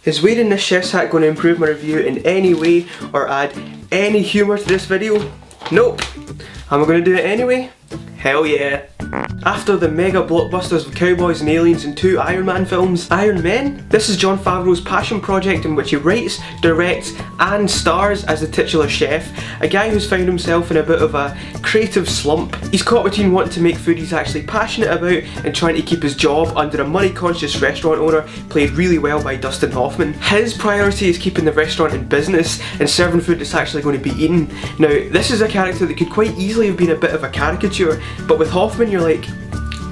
Is wearing this chef's hat going to improve my review in any way or add any humour to this video? Nope. Am I going to do it anyway? Hell yeah. After the mega blockbusters of Cowboys and Aliens and 2 Iron Man films, Iron Men? This is Jon Favreau's passion project in which he writes, directs and stars as the titular chef, a guy who's found himself in a bit of a creative slump. He's caught between wanting to make food he's actually passionate about and trying to keep his job under a money-conscious restaurant owner played really well by Dustin Hoffman. His priority is keeping the restaurant in business and serving food that's actually going to be eaten. Now, this is a character that could quite easily have been a bit of a caricature, but with Hoffman you're like,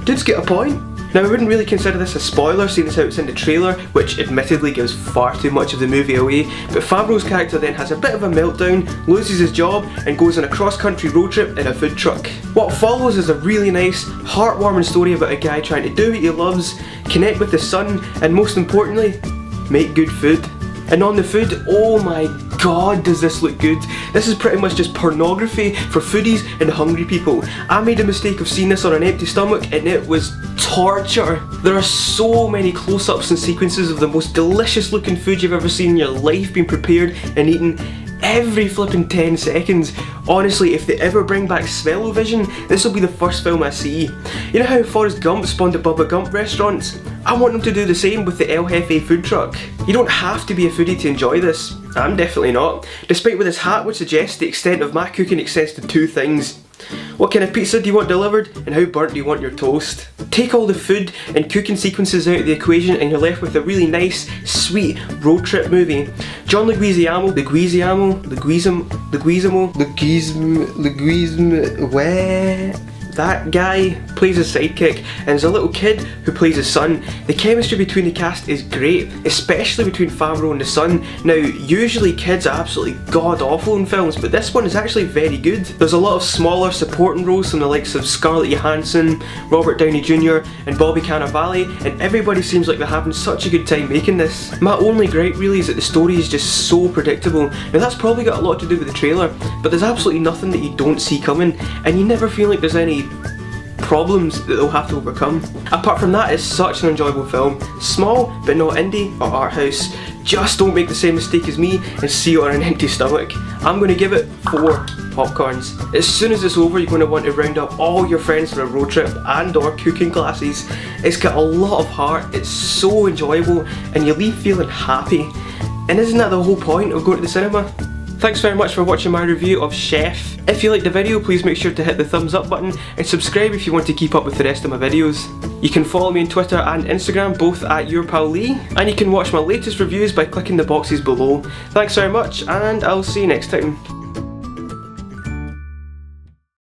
dude's get a point. Now, I wouldn't really consider this a spoiler seeing as how it's in the trailer, which admittedly gives far too much of the movie away, but Favreau's character then has a bit of a meltdown, loses his job and goes on a cross-country road trip in a food truck. What follows is a really nice, heartwarming story about a guy trying to do what he loves, connect with his son, and most importantly, make good food. And on the food, oh my god does this look good. This is pretty much just pornography for foodies and hungry people. I made a mistake of seeing this on an empty stomach and it was torture. There are so many close-ups and sequences of the most delicious looking food you've ever seen in your life being prepared and eaten every flipping 10 seconds. Honestly, if they ever bring back smell-o-vision, this will be the first film I see. You know how Forrest Gump spawned the Bubba Gump restaurants? I want them to do the same with the El Jefe food truck. You don't have to be a foodie to enjoy this. I'm definitely not. Despite what this hat would suggest, the extent of my cooking extends to 2 things. What kind of pizza do you want delivered, and how burnt do you want your toast? Take all the food and cooking sequences out of the equation and you're left with a really nice, sweet road trip movie. John Leguizamo, that guy plays his sidekick and there's a little kid who plays his son. The chemistry between the cast is great, especially between Favreau and the son. Now, usually kids are absolutely god-awful in films, but this one is actually very good. There's a lot of smaller supporting roles from the likes of Scarlett Johansson, Robert Downey Jr. and Bobby Cannavale, and everybody seems like they're having such a good time making this. My only gripe really is that the story is just so predictable. Now that's probably got a lot to do with the trailer, but there's absolutely nothing that you don't see coming, and you never feel like there's any problems that they'll have to overcome. Apart from that, it's such an enjoyable film. Small, but not indie or art house. Just don't make the same mistake as me and see it on an empty stomach. I'm going to give it 4 popcorns. As soon as it's over, you're going to want to round up all your friends for a road trip and or cooking classes. It's got a lot of heart, it's so enjoyable, and you leave feeling happy. And isn't that the whole point of going to the cinema? Thanks very much for watching my review of Chef. If you liked the video, please make sure to hit the thumbs up button and subscribe if you want to keep up with the rest of my videos. You can follow me on Twitter and Instagram, both at YourPalLee, and you can watch my latest reviews by clicking the boxes below. Thanks very much, and I'll see you next time.